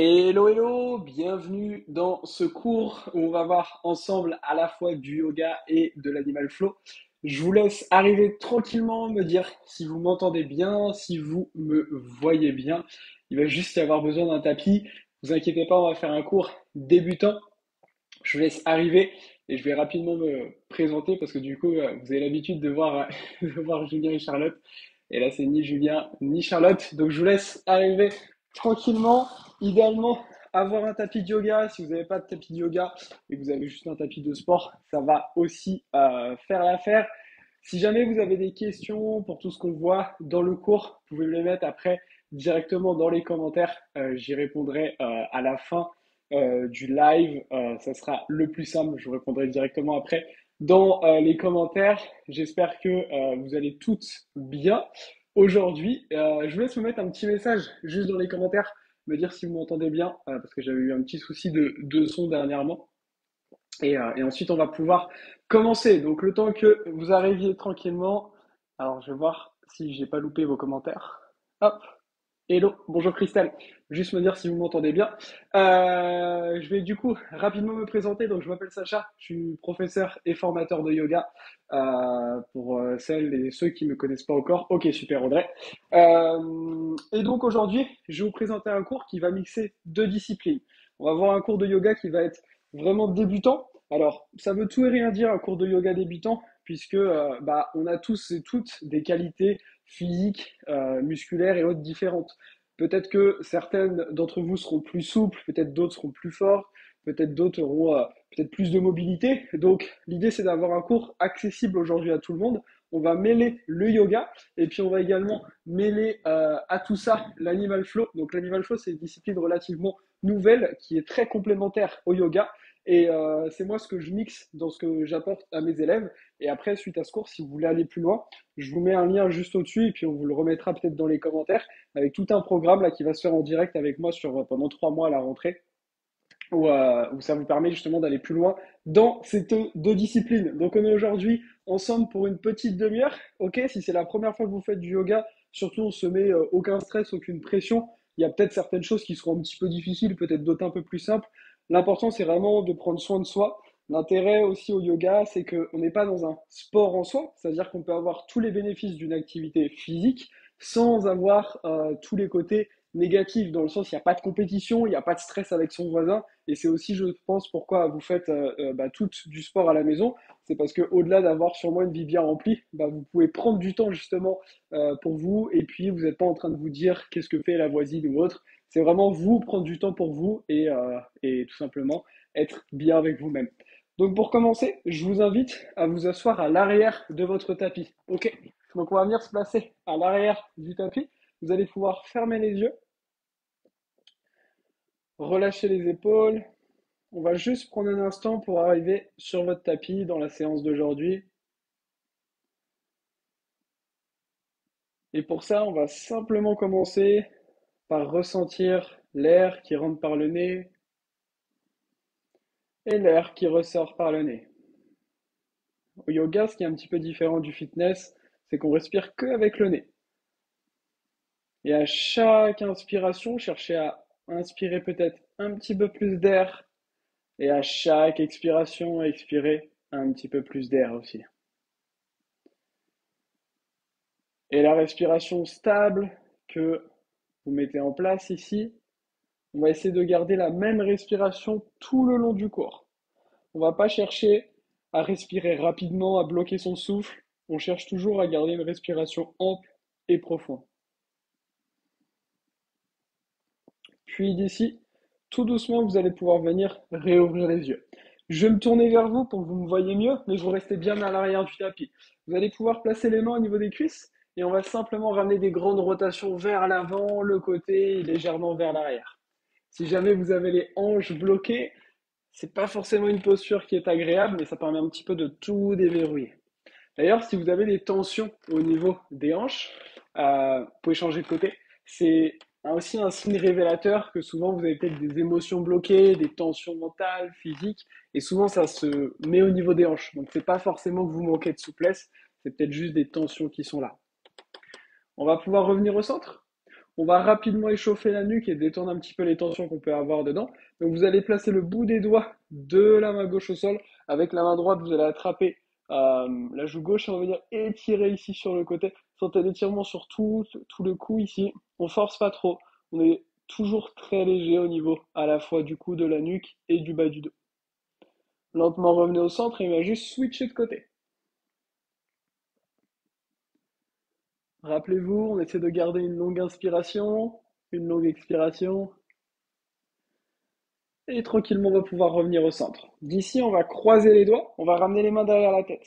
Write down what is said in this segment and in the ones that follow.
Hello, hello, bienvenue dans ce cours où on va voir ensemble à la fois du yoga et de l'animal flow. Je vous laisse arriver tranquillement, me dire si vous m'entendez bien, si vous me voyez bien. Il va juste y avoir besoin d'un tapis. Vous inquiétez pas, on va faire un cours débutant. Je vous laisse arriver et je vais rapidement me présenter parce que du coup, vous avez l'habitude de voir, de voir Julien et Charlotte. Et là, c'est ni Julien ni Charlotte. Donc, je vous laisse arriver tranquillement. Idéalement, avoir un tapis de yoga. Si vous n'avez pas de tapis de yoga et que vous avez juste un tapis de sport, ça va aussi faire l'affaire. Si jamais vous avez des questions pour tout ce qu'on voit dans le cours, vous pouvez me les mettre après directement dans les commentaires. J'y répondrai à la fin du live. Ça sera le plus simple. Je vous répondrai directement après dans les commentaires. J'espère que vous allez toutes bien aujourd'hui. Je vous laisse me mettre un petit message juste dans les commentaires, me dire si vous m'entendez bien, parce que j'avais eu un petit souci de son dernièrement. Et ensuite, on va pouvoir commencer. Donc, le temps que vous arriviez tranquillement. Alors, je vais voir si j'ai pas loupé vos commentaires. Hop. Hello, bonjour Christelle. Juste me dire si vous m'entendez bien. Je vais du coup rapidement me présenter. Donc, je m'appelle Sacha. Je suis professeur et formateur de yoga. Pour celles et ceux qui ne me connaissent pas encore. Ok, super Audrey. Et donc aujourd'hui, je vais vous présenter un cours qui va mixer deux disciplines. On va voir un cours de yoga qui va être vraiment débutant. Alors, ça veut tout et rien dire un cours de yoga débutant, puisque on a tous et toutes des qualités physiques, musculaires et autres différentes. Peut-être que certaines d'entre vous seront plus souples, peut-être d'autres seront plus forts, peut-être d'autres auront peut-être plus de mobilité. Donc, l'idée, c'est d'avoir un cours accessible aujourd'hui à tout le monde. On va mêler le yoga et puis on va également mêler à tout ça l'animal flow. Donc, l'animal flow, c'est une discipline relativement nouvelle qui est très complémentaire au yoga. Et c'est moi ce que je mixe dans ce que j'apporte à mes élèves. Et après, suite à ce cours, si vous voulez aller plus loin, je vous mets un lien juste au-dessus et puis on vous le remettra peut-être dans les commentaires avec tout un programme là qui va se faire en direct avec moi pendant 3 mois à la rentrée où ça vous permet justement d'aller plus loin dans ces deux disciplines. Donc on est aujourd'hui ensemble pour une petite demi-heure. Ok, si c'est la première fois que vous faites du yoga, surtout on se met aucun stress, aucune pression. Il y a peut-être certaines choses qui seront un petit peu difficiles, peut-être d'autres un peu plus simples. L'important c'est vraiment de prendre soin de soi. L'intérêt aussi au yoga, c'est qu'on n'est pas dans un sport en soi, c'est-à-dire qu'on peut avoir tous les bénéfices d'une activité physique sans avoir tous les côtés négatifs, dans le sens il n'y a pas de compétition, il n'y a pas de stress avec son voisin, et c'est aussi, je pense, pourquoi vous faites toutes du sport à la maison. C'est parce que au-delà d'avoir sûrement une vie bien remplie, vous pouvez prendre du temps justement pour vous. Et puis, vous n'êtes pas en train de vous dire qu'est-ce que fait la voisine ou autre. C'est vraiment vous prendre du temps pour vous et tout simplement être bien avec vous-même. Donc, pour commencer, je vous invite à vous asseoir à l'arrière de votre tapis. Ok. Donc, on va venir se placer à l'arrière du tapis. Vous allez pouvoir fermer les yeux, relâcher les épaules. On va juste prendre un instant pour arriver sur votre tapis dans la séance d'aujourd'hui. Et pour ça, on va simplement commencer par ressentir l'air qui rentre par le nez et l'air qui ressort par le nez. Au yoga, ce qui est un petit peu différent du fitness, c'est qu'on respire que avec le nez. Et à chaque inspiration, cherchez à inspirer peut-être un petit peu plus d'air. Et à chaque expiration, expirez un petit peu plus d'air aussi. Et la respiration stable que vous mettez en place ici, on va essayer de garder la même respiration tout le long du cours. On ne va pas chercher à respirer rapidement, à bloquer son souffle. On cherche toujours à garder une respiration ample et profonde. Puis d'ici, tout doucement, vous allez pouvoir venir réouvrir les yeux. Je vais me tourner vers vous pour que vous me voyez mieux, mais vous restez bien à l'arrière du tapis. Vous allez pouvoir placer les mains au niveau des cuisses et on va simplement ramener des grandes rotations vers l'avant, le côté et légèrement vers l'arrière. Si jamais vous avez les hanches bloquées, c'est pas forcément une posture qui est agréable, mais ça permet un petit peu de tout déverrouiller. D'ailleurs, si vous avez des tensions au niveau des hanches, vous pouvez changer de côté. C'est aussi un signe révélateur que souvent vous avez peut-être des émotions bloquées, des tensions mentales, physiques, et souvent ça se met au niveau des hanches. Donc c'est pas forcément que vous manquez de souplesse, c'est peut-être juste des tensions qui sont là. On va pouvoir revenir au centre. On va rapidement échauffer la nuque et détendre un petit peu les tensions qu'on peut avoir dedans. Donc vous allez placer le bout des doigts de la main gauche au sol. Avec la main droite, vous allez attraper la joue gauche et on va venir étirer ici sur le côté. Sentez l'étirement sur tout le cou ici. On force pas trop. On est toujours très léger au niveau à la fois du cou, de la nuque et du bas du dos. Lentement revenez au centre et on va juste switcher de côté. Rappelez-vous, on essaie de garder une longue inspiration, une longue expiration. Et tranquillement, on va pouvoir revenir au centre. D'ici, on va croiser les doigts, on va ramener les mains derrière la tête.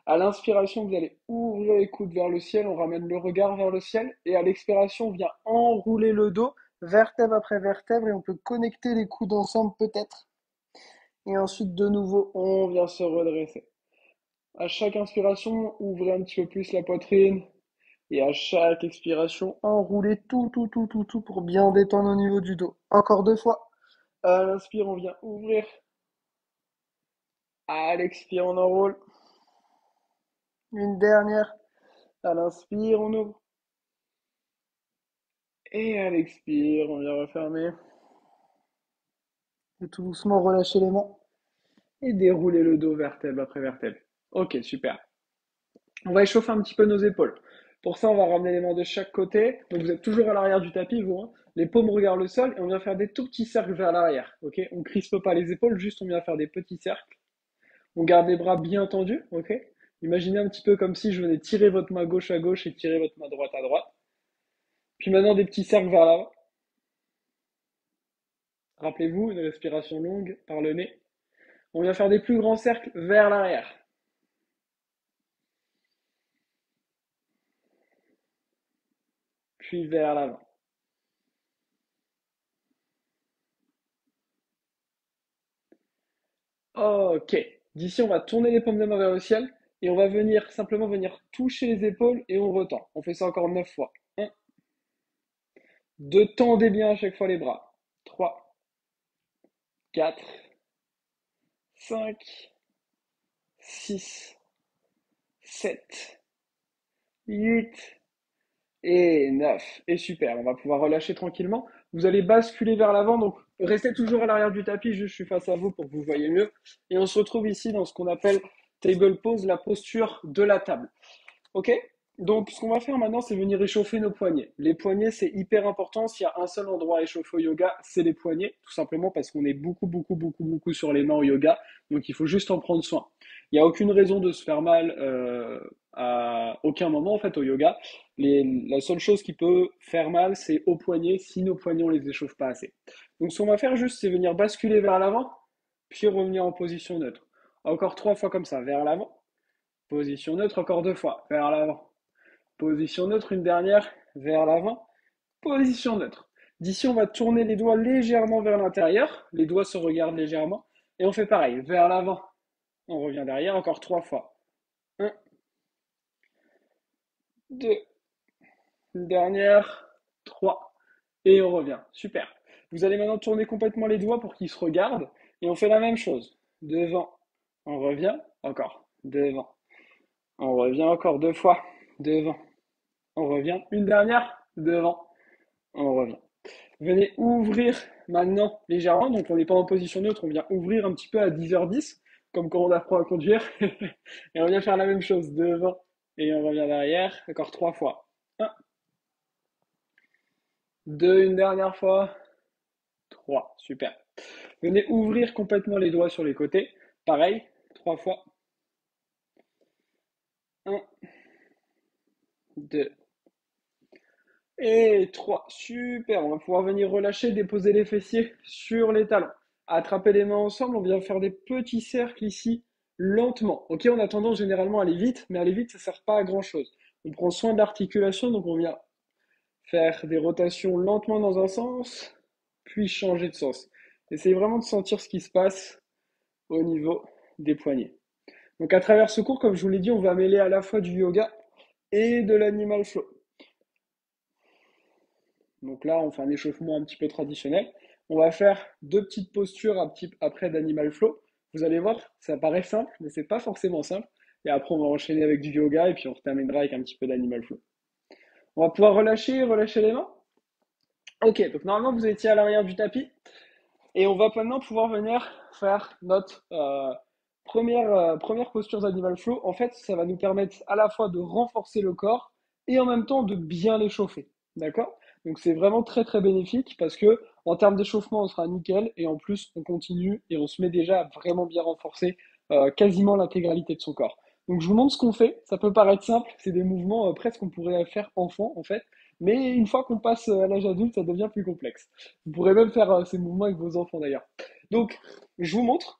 À l'inspiration, vous allez ouvrir les coudes vers le ciel, on ramène le regard vers le ciel. Et à l'expiration, on vient enrouler le dos, vertèbre après vertèbre, et on peut connecter les coudes ensemble peut-être. Et ensuite, de nouveau, on vient se redresser. À chaque inspiration, ouvrez un petit peu plus la poitrine. Et à chaque expiration, enroulez tout pour bien détendre au niveau du dos. Encore 2 fois. À l'inspire, on vient ouvrir. À l'expire, on enroule. Une dernière. À l'inspire, on ouvre. Et à l'expire, on vient refermer. Et tout doucement, relâchez les mains. Et dérouler le dos vertèbre après vertèbre. Ok, super. On va échauffer un petit peu nos épaules. Pour ça, on va ramener les mains de chaque côté. Donc vous êtes toujours à l'arrière du tapis, vous. Hein. Les paumes regardent le sol et on vient faire des tout petits cercles vers l'arrière. Ok, on crispe pas les épaules, juste on vient faire des petits cercles. On garde les bras bien tendus. Ok. Imaginez un petit peu comme si je venais tirer votre main gauche à gauche et tirer votre main droite à droite. Puis maintenant des petits cercles vers l'avant. Rappelez-vous, une respiration longue par le nez. On vient faire des plus grands cercles vers l'arrière. Puis vers l'avant. Ok. D'ici, on va tourner les paumes de main vers le ciel et on va venir simplement venir toucher les épaules et on retend. On fait ça encore 9 fois. 1, 2, tendez bien à chaque fois les bras. 3, 4, 5, 6, 7, 8 et 9. Et super, on va pouvoir relâcher tranquillement. Vous allez basculer vers l'avant, donc restez toujours à l'arrière du tapis, je suis face à vous pour que vous voyez mieux. Et on se retrouve ici dans ce qu'on appelle table pose, la posture de la table. Ok? Donc, ce qu'on va faire maintenant, c'est venir échauffer nos poignets. Les poignets, c'est hyper important. S'il y a un seul endroit à échauffer au yoga, c'est les poignets, tout simplement parce qu'on est beaucoup sur les mains au yoga. Donc, il faut juste en prendre soin. Il n'y a aucune raison de se faire mal à aucun moment, en fait, au yoga. La seule chose qui peut faire mal, c'est aux poignets, si nos poignets, on les échauffe pas assez. Donc, ce qu'on va faire juste, c'est venir basculer vers l'avant, puis revenir en position neutre. Encore 3 fois comme ça, vers l'avant. Position neutre, encore 2 fois, vers l'avant. Position neutre, une dernière, vers l'avant. Position neutre. D'ici, on va tourner les doigts légèrement vers l'intérieur. Les doigts se regardent légèrement. Et on fait pareil, vers l'avant. On revient derrière, encore 3 fois. 1, 2, une dernière, 3. Et on revient. Super. Vous allez maintenant tourner complètement les doigts pour qu'ils se regardent. Et on fait la même chose. Devant, on revient, encore. Devant. On revient encore 2 fois. Devant. On revient. Une dernière. Devant. On revient. Venez ouvrir maintenant légèrement. Donc on n'est pas en position neutre. On vient ouvrir un petit peu à 10h10. Comme quand on apprend à conduire. Et on vient faire la même chose. Devant. Et on revient derrière. Encore 3 fois. 1, 2, une dernière fois. 3. Super. Venez ouvrir complètement les doigts sur les côtés. Pareil. 3 fois. 1, 2, et 3. Super, on va pouvoir venir relâcher, déposer les fessiers sur les talons. Attraper les mains ensemble, on vient faire des petits cercles ici, lentement. Ok, on a tendance généralement à aller vite, mais aller vite, ça ne sert pas à grand chose. On prend soin de l'articulation, donc on vient faire des rotations lentement dans un sens, puis changer de sens. Essayez vraiment de sentir ce qui se passe au niveau des poignets. Donc à travers ce cours, comme je vous l'ai dit, on va mêler à la fois du yoga et de l'animal flow. Donc là, on fait un échauffement un petit peu traditionnel. On va faire 2 petites postures après d'animal flow. Vous allez voir, ça paraît simple, mais c'est pas forcément simple. Et après, on va enchaîner avec du yoga et puis on terminera avec un petit peu d'animal flow. On va pouvoir relâcher les mains. Ok, donc normalement vous étiez à l'arrière du tapis et on va maintenant pouvoir venir faire notre première posture d'Animal Flow. En fait, ça va nous permettre à la fois de renforcer le corps et en même temps de bien l'échauffer. D'accord? Donc c'est vraiment très très bénéfique parce que en termes d'échauffement, on sera nickel et en plus on continue et on se met déjà à vraiment bien renforcer quasiment l'intégralité de son corps. Donc je vous montre ce qu'on fait. Ça peut paraître simple, c'est des mouvements presque qu'on pourrait faire enfant en fait, mais une fois qu'on passe à l'âge adulte, ça devient plus complexe. Vous pourrez même faire ces mouvements avec vos enfants d'ailleurs. Donc je vous montre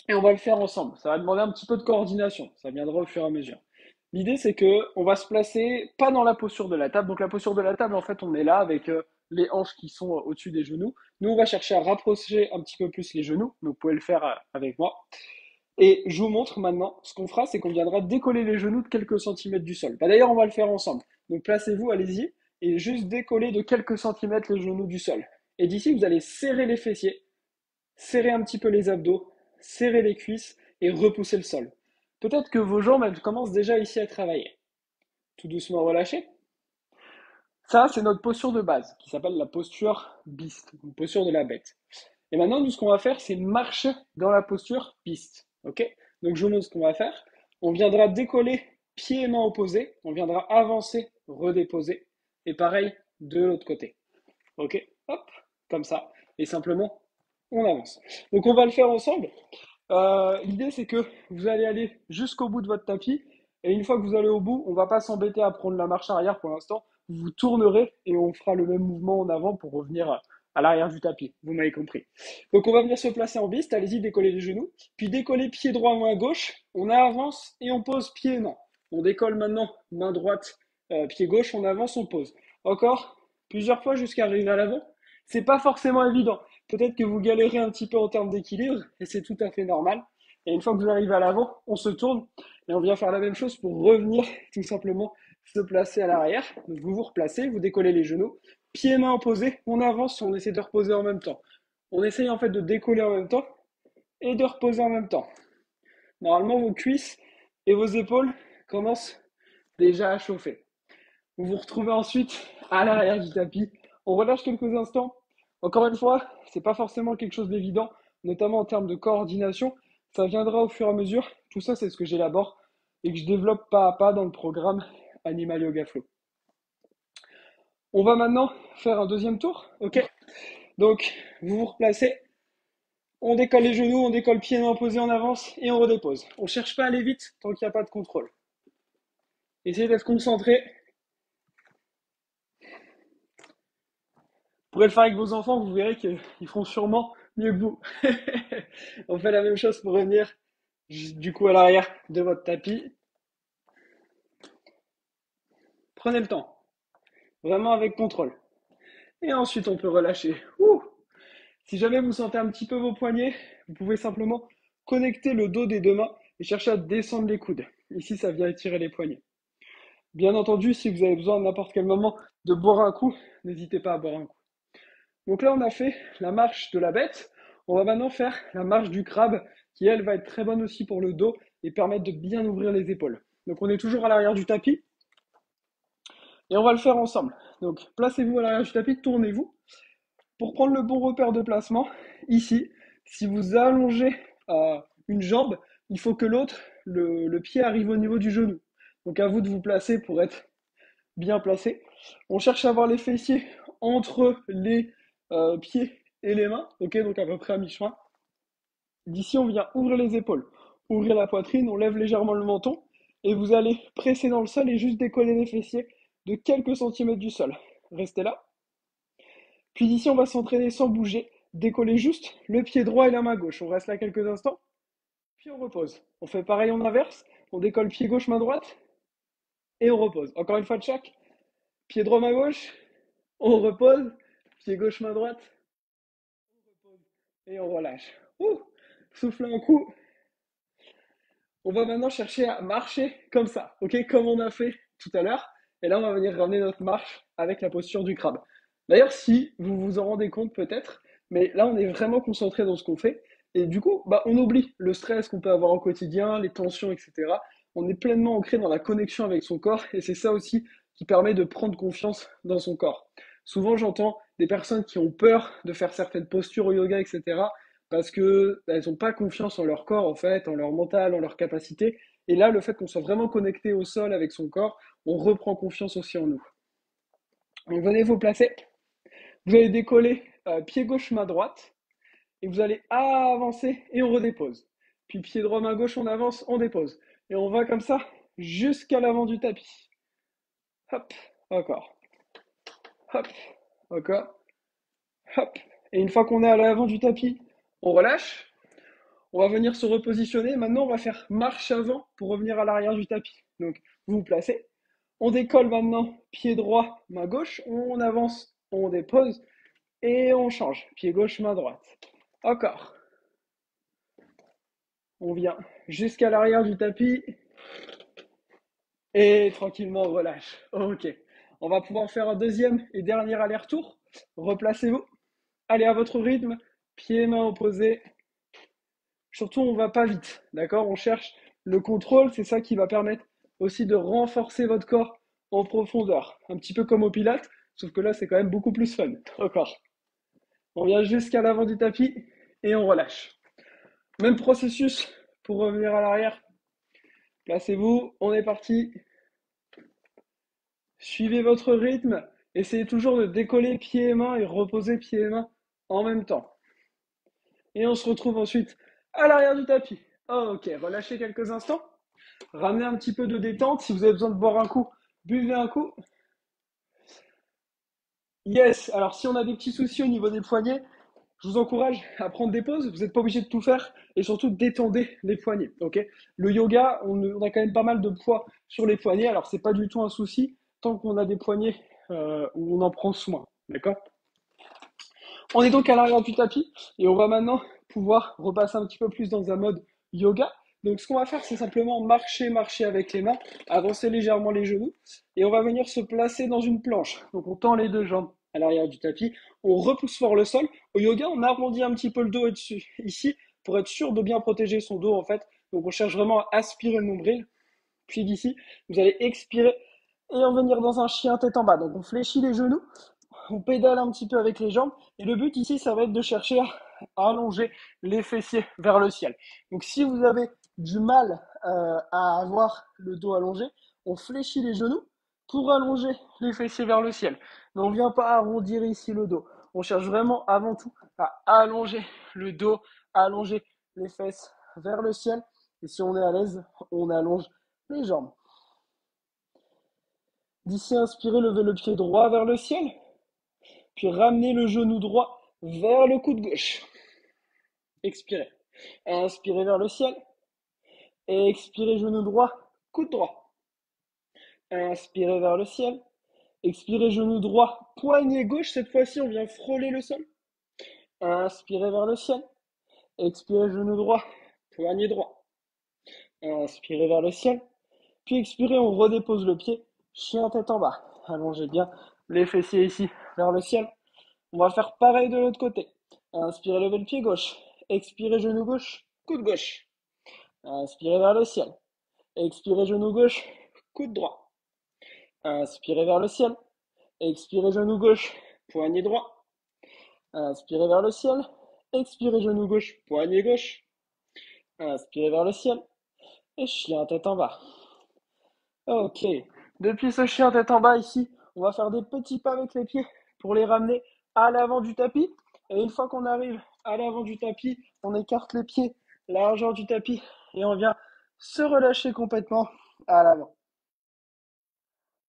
et on va le faire ensemble. Ça va demander un petit peu de coordination. Ça viendra au fur et à mesure. L'idée, c'est que on va se placer pas dans la posture de la table. Donc la posture de la table, en fait, on est là avec les hanches qui sont au-dessus des genoux. Nous, on va chercher à rapprocher un petit peu plus les genoux. Donc vous pouvez le faire avec moi. Et je vous montre maintenant, ce qu'on fera, c'est qu'on viendra décoller les genoux de quelques centimètres du sol. Bah, d'ailleurs, on va le faire ensemble. Donc placez-vous, allez-y, et juste décoller de quelques centimètres les genoux du sol. Et d'ici, vous allez serrer les fessiers, serrer un petit peu les abdos, serrer les cuisses et repousser le sol. Peut-être que vos jambes, elles commencent déjà ici à travailler. Tout doucement relâchez. Ça, c'est notre posture de base, qui s'appelle la posture beast, une posture de la bête. Et maintenant, nous, ce qu'on va faire, c'est marcher dans la posture beast. Ok? Donc, je vous montre ce qu'on va faire. On viendra décoller pieds et mains opposés. On viendra avancer, redéposer. Et pareil de l'autre côté. Ok? Hop, comme ça. Et simplement, on avance. Donc, on va le faire ensemble. L'idée, c'est que vous allez aller jusqu'au bout de votre tapis. Et une fois que vous allez au bout, on ne va pas s'embêter à prendre la marche arrière pour l'instant. Vous vous tournerez et on fera le même mouvement en avant pour revenir à l'arrière du tapis. Vous m'avez compris. Donc on va venir se placer en biste. Allez-y, décoller les genoux. Puis décoller pied droit, main gauche. On avance et on pose pied et main. On décolle maintenant main droite, pied gauche. On avance, on pose. Encore plusieurs fois jusqu'à arriver à l'avant. C'est pas forcément évident. Peut-être que vous galérez un petit peu en termes d'équilibre et c'est tout à fait normal. Et une fois que vous arrivez à l'avant, on se tourne et on vient faire la même chose pour revenir tout simplement se placer à l'arrière. Donc vous vous replacez, vous décollez les genoux, pieds et mains opposés, on avance, on essaie de reposer en même temps. On essaye en fait de décoller en même temps et de reposer en même temps. Normalement, vos cuisses et vos épaules commencent déjà à chauffer. Vous vous retrouvez ensuite à l'arrière du tapis. On relâche quelques instants. Encore une fois, c'est pas forcément quelque chose d'évident, notamment en termes de coordination. Ça viendra au fur et à mesure. Tout ça, c'est ce que j'élabore et que je développe pas à pas dans le programme Animal Yoga Flow. On va maintenant faire un deuxième tour. Ok. Donc, vous vous replacez. On décolle les genoux, on décolle pieds mains posés en avance et on redépose. On ne cherche pas à aller vite tant qu'il n'y a pas de contrôle. Essayez d'être concentré. Vous pourrez le faire avec vos enfants, vous verrez qu'ils feront sûrement mieux que vous. On fait la même chose pour revenir du coup à l'arrière de votre tapis. Prenez le temps, vraiment avec contrôle. Et ensuite, on peut relâcher. Ouh. Si jamais vous sentez un petit peu vos poignets, vous pouvez simplement connecter le dos des deux mains et chercher à descendre les coudes. Ici, ça vient étirer les poignets. Bien entendu, si vous avez besoin à n'importe quel moment de boire un coup, n'hésitez pas à boire un coup. Donc là, on a fait la marche de la bête. On va maintenant faire la marche du crabe, qui elle va être très bonne aussi pour le dos et permettre de bien ouvrir les épaules. Donc on est toujours à l'arrière du tapis et on va le faire ensemble. Donc placez-vous à l'arrière du tapis, tournez-vous. Pour prendre le bon repère de placement, ici, si vous allongez une jambe, il faut que l'autre, le pied arrive au niveau du genou. Donc à vous de vous placer pour être bien placé. On cherche à avoir les fessiers entre les pieds et les mains, ok, donc à peu près à mi-chemin. D'ici, on vient ouvrir les épaules, ouvrir la poitrine, on lève légèrement le menton, et vous allez presser dans le sol et juste décoller les fessiers de quelques centimètres du sol. Restez là. Puis d'ici, on va s'entraîner sans bouger, décoller juste le pied droit et la main gauche. On reste là quelques instants, puis on repose. On fait pareil en inverse, on décolle pied gauche, main droite, et on repose. Encore une fois de chaque, pied droit, main gauche, on repose, pied gauche, main droite, on repose et on relâche. Ouh, souffle un coup. On va maintenant chercher à marcher comme ça, ok, comme on a fait tout à l'heure. Et là, on va venir ramener notre marche avec la posture du crabe. D'ailleurs, si vous vous en rendez compte peut-être, mais là, on est vraiment concentré dans ce qu'on fait. Et du coup, bah, on oublie le stress qu'on peut avoir au quotidien, les tensions, etc. On est pleinement ancré dans la connexion avec son corps. Et c'est ça aussi qui permet de prendre confiance dans son corps. Souvent, j'entends des personnes qui ont peur de faire certaines postures au yoga, etc. parce que elles n'ont pas confiance en leur corps, en fait, en leur mental, en leur capacité. Et là, le fait qu'on soit vraiment connecté au sol avec son corps, on reprend confiance aussi en nous. Donc, venez vous placer. Vous allez décoller pied gauche, main droite. Et vous allez avancer et on redépose. Puis pied droit, main gauche, on avance, on dépose. Et on va comme ça jusqu'à l'avant du tapis. Hop, encore. Hop, encore. Hop. Et une fois qu'on est à l'avant du tapis, on relâche. On va venir se repositionner. Maintenant, on va faire marche avant pour revenir à l'arrière du tapis. Donc, vous vous placez. On décolle maintenant, pied droit, main gauche. On avance, on dépose et on change. Pied gauche, main droite. Encore. On vient jusqu'à l'arrière du tapis et tranquillement on relâche. Ok. On va pouvoir faire un deuxième et dernier aller-retour. Replacez-vous. Allez à votre rythme. Pieds, mains opposés. Surtout, on ne va pas vite. D'accord? On cherche le contrôle. C'est ça qui va permettre aussi de renforcer votre corps en profondeur. Un petit peu comme au pilates. Sauf que là, c'est quand même beaucoup plus fun. Encore. On vient jusqu'à l'avant du tapis et on relâche. Même processus pour revenir à l'arrière. Placez-vous, on est parti. Suivez votre rythme. Essayez toujours de décoller pieds et mains et reposer pieds et mains en même temps. Et on se retrouve ensuite à l'arrière du tapis. Ok, relâchez quelques instants. Ramenez un petit peu de détente. Si vous avez besoin de boire un coup, buvez un coup. Yes, alors si on a des petits soucis au niveau des poignets, je vous encourage à prendre des pauses. Vous n'êtes pas obligé de tout faire et surtout détendez les poignets. Ok. Le yoga, on a quand même pas mal de poids sur les poignets. Alors c'est pas du tout un souci tant qu'on a des poignets où on en prend soin. D'accord. On est donc à l'arrière du tapis et on va maintenant pouvoir repasser un petit peu plus dans un mode yoga. Donc ce qu'on va faire, c'est simplement marcher avec les mains, avancer légèrement les genoux et on va venir se placer dans une planche. Donc on tend les deux jambes à l'arrière du tapis, on repousse fort le sol. Au yoga, on arrondit un petit peu le dos ici pour être sûr de bien protéger son dos en fait. Donc on cherche vraiment à aspirer le nombril. Puis d'ici, vous allez expirer et en venir dans un chien tête en bas. Donc on fléchit les genoux, on pédale un petit peu avec les jambes. Et le but ici, ça va être de chercher à allonger les fessiers vers le ciel. Donc si vous avez du mal à avoir le dos allongé, on fléchit les genoux pour allonger les fessiers vers le ciel. Mais on ne vient pas arrondir ici le dos. On cherche vraiment avant tout à allonger le dos, à allonger les fesses vers le ciel. Et si on est à l'aise, on allonge les jambes. D'ici, inspirez, levez le pied droit vers le ciel. Puis ramenez le genou droit vers le coude gauche. Expirez. Inspirez vers le ciel. Et expirez, genou droit, coude droit. Inspirez vers le ciel. Expirez, genou droit, poignet gauche. Cette fois-ci, on vient frôler le sol. Inspirez vers le ciel. Expirez, genou droit, poignet droit. Inspirez vers le ciel. Puis expirez, on redépose le pied. Chien tête en bas. Allongez bien les fessiers ici vers le ciel. On va faire pareil de l'autre côté. Inspirez, levez le pied gauche. Expirez, genou gauche, coude gauche. Inspirez vers le ciel. Expirez, genou gauche, coude droit. Inspirez vers le ciel. Expirez, genou gauche, poignet droit. Inspirez vers le ciel. Expirez, genou gauche, poignet gauche. Inspirez vers le ciel. Et chien tête en bas. Ok. Depuis ce chien tête en bas ici, on va faire des petits pas avec les pieds pour les ramener à l'avant du tapis. Et une fois qu'on arrive à l'avant du tapis, on écarte les pieds, la largeur du tapis, et on vient se relâcher complètement à l'avant.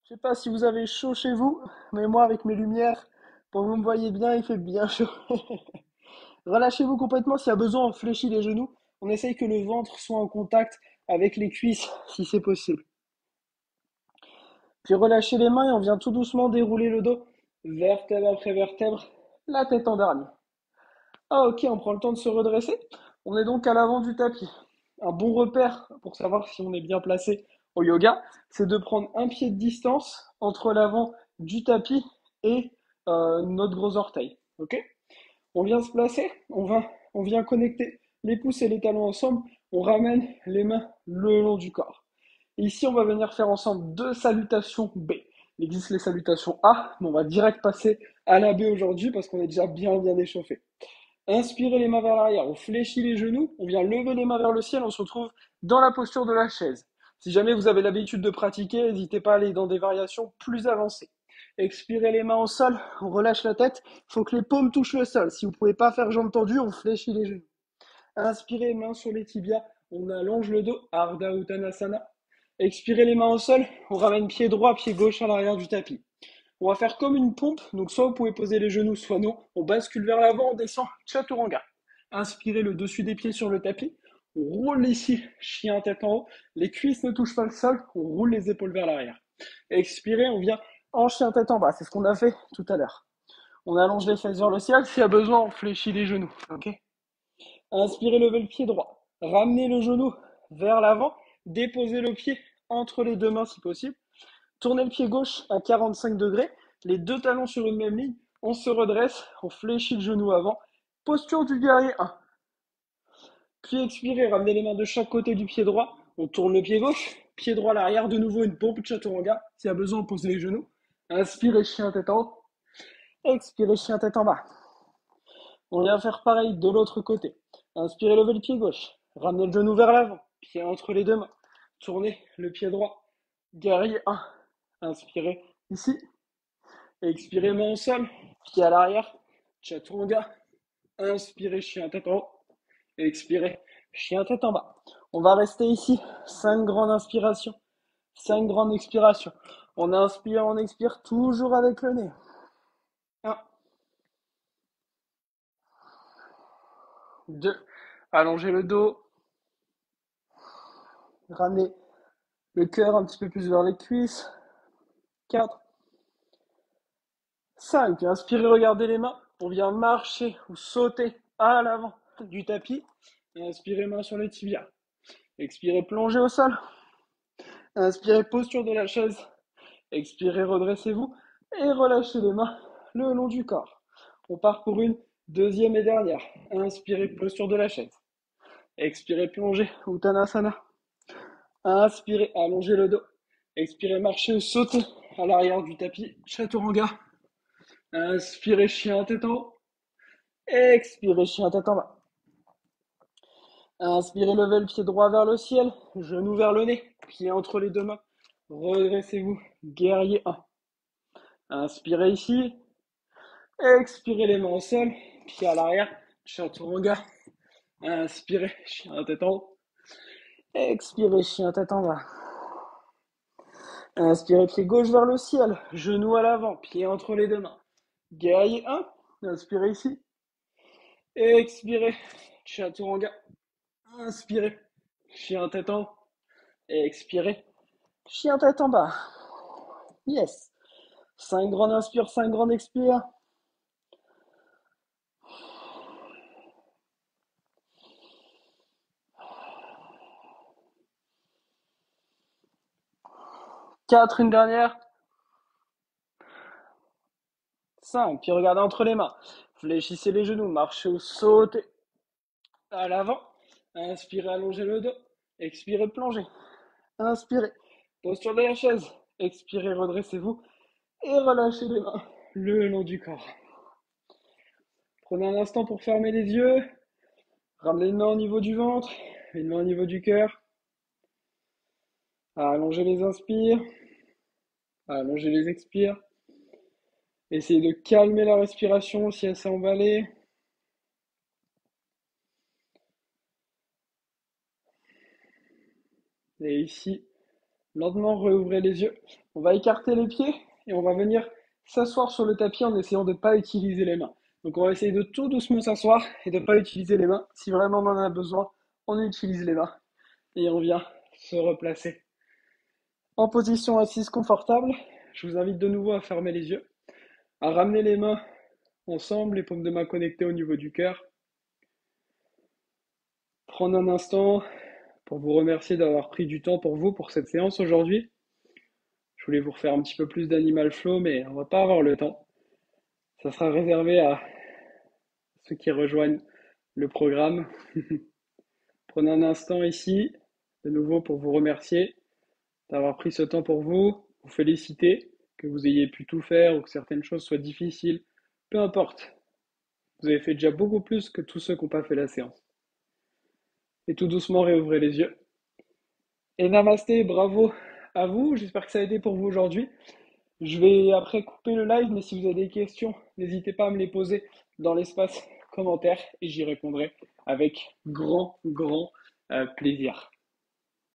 Je ne sais pas si vous avez chaud chez vous, mais moi avec mes lumières, pour que vous me voyez bien, il fait bien chaud. Relâchez-vous complètement, s'il y a besoin, on fléchit les genoux. On essaye que le ventre soit en contact avec les cuisses, si c'est possible. Puis relâchez les mains et on vient tout doucement dérouler le dos, vertèbre après vertèbre, la tête en dernier. Ah ok, on prend le temps de se redresser. On est donc à l'avant du tapis. Un bon repère pour savoir si on est bien placé au yoga, c'est de prendre un pied de distance entre l'avant du tapis et notre gros orteil. Ok? On vient se placer, on vient connecter les pouces et les talons ensemble, on ramène les mains le long du corps. Et ici, on va venir faire ensemble deux salutations B. Il existe les salutations A, mais on va direct passer à la B aujourd'hui parce qu'on est déjà bien échauffé. Inspirez les mains vers l'arrière, on fléchit les genoux, on vient lever les mains vers le ciel, on se retrouve dans la posture de la chaise. Si jamais vous avez l'habitude de pratiquer, n'hésitez pas à aller dans des variations plus avancées. Expirez les mains au sol, on relâche la tête, il faut que les paumes touchent le sol. Si vous ne pouvez pas faire jambes tendues, on fléchit les genoux. Inspirez, mains sur les tibias, on allonge le dos, Ardha Uttanasana. Expirez les mains au sol, on ramène pied droit, pied gauche à l'arrière du tapis. On va faire comme une pompe, donc soit vous pouvez poser les genoux, soit non. On bascule vers l'avant, on descend, Chaturanga. Inspirez le dessus des pieds sur le tapis. On roule ici, chien tête en haut. Les cuisses ne touchent pas le sol, on roule les épaules vers l'arrière. Expirez, on vient en chien tête en bas, c'est ce qu'on a fait tout à l'heure. On allonge les fesses vers le ciel, s'il y a besoin, on fléchit les genoux, ok? Inspirez, levez le pied droit. Ramenez le genou vers l'avant, déposez le pied entre les deux mains si possible. Tournez le pied gauche à 45 degrés, les deux talons sur une même ligne, on se redresse, on fléchit le genou avant, posture du guerrier 1. Puis expirez, ramenez les mains de chaque côté du pied droit, on tourne le pied gauche, pied droit à l'arrière, de nouveau une pompe chaturanga, s'il y a besoin, on pose les genoux. Inspirez, chien tête en haut, expirez, chien tête en bas. On vient faire pareil de l'autre côté. Inspirez, levez le pied gauche, ramenez le genou vers l'avant, pied entre les deux mains, tournez le pied droit, guerrier 1. Inspirez ici. Expirez, main au sol, pied à l'arrière, chaturanga. Inspirez, chien tête en haut. Expirez, chien tête en bas. On va rester ici, 5 grandes inspirations, 5 grandes expirations. On inspire, on expire toujours avec le nez. 1, 2, allongez le dos, ramenez le cœur un petit peu plus vers les cuisses. 4, 5, inspirez, regardez les mains. On vient marcher ou sauter à l'avant du tapis. Inspirez, main sur les tibias. Expirez, plongez au sol. Inspirez, posture de la chaise. Expirez, redressez-vous et relâchez les mains le long du corps. On part pour une deuxième et dernière. Inspirez, posture de la chaise. Expirez, plongez, Uttanasana. Inspirez, allongez le dos. Expirez, marchez ou sautez à l'arrière du tapis, Chaturanga. Inspirez, chien tête en haut. Expirez, chien tête en bas. Inspirez, levez le pied droit vers le ciel, genou vers le nez, pied entre les deux mains. Redressez-vous, guerrier 1. Inspirez ici. Expirez les mains au sol, pied à l'arrière, chaturanga. Inspirez, chien tête en haut. Expirez, chien tête en bas. Inspirez, pied gauche vers le ciel, genou à l'avant, pied entre les deux mains. Guerrier 1. Inspirez ici. Expirez, chaturanga. Inspirez, chien tête en haut. Expirez, chien tête en bas. Yes. 5 grandes inspire, 5 grandes expire. Quatre, une dernière. 5. Puis regardez entre les mains. Fléchissez les genoux, marchez ou sautez à l'avant. Inspirez, allongez le dos. Expirez, plongez. Inspirez, posture de la chaise. Expirez, redressez-vous et relâchez les mains le long du corps. Prenez un instant pour fermer les yeux. Ramenez une main au niveau du ventre, une main au niveau du cœur. Allongez les inspires. Allongez les expires. Essayez de calmer la respiration si elle s'est emballée. Et ici, lentement, réouvrez les yeux. On va écarter les pieds et on va venir s'asseoir sur le tapis en essayant de ne pas utiliser les mains. Donc on va essayer de tout doucement s'asseoir et de ne pas utiliser les mains. Si vraiment on en a besoin, on utilise les mains. Et on vient se replacer en position assise confortable. Je vous invite de nouveau à fermer les yeux, à ramener les mains ensemble, les paumes de main connectées au niveau du cœur. Prendre un instant pour vous remercier d'avoir pris du temps pour vous pour cette séance aujourd'hui. Je voulais vous refaire un petit peu plus d'animal flow, mais on va pas avoir le temps. Ça sera réservé à ceux qui rejoignent le programme. Prenez un instant ici, de nouveau pour vous remercier d'avoir pris ce temps pour vous, vous féliciter, que vous ayez pu tout faire ou que certaines choses soient difficiles. Peu importe, vous avez fait déjà beaucoup plus que tous ceux qui n'ont pas fait la séance. Et tout doucement, réouvrez les yeux. Et namasté, bravo à vous. J'espère que ça a été pour vous aujourd'hui. Je vais après couper le live, mais si vous avez des questions, n'hésitez pas à me les poser dans l'espace commentaire et j'y répondrai avec grand plaisir.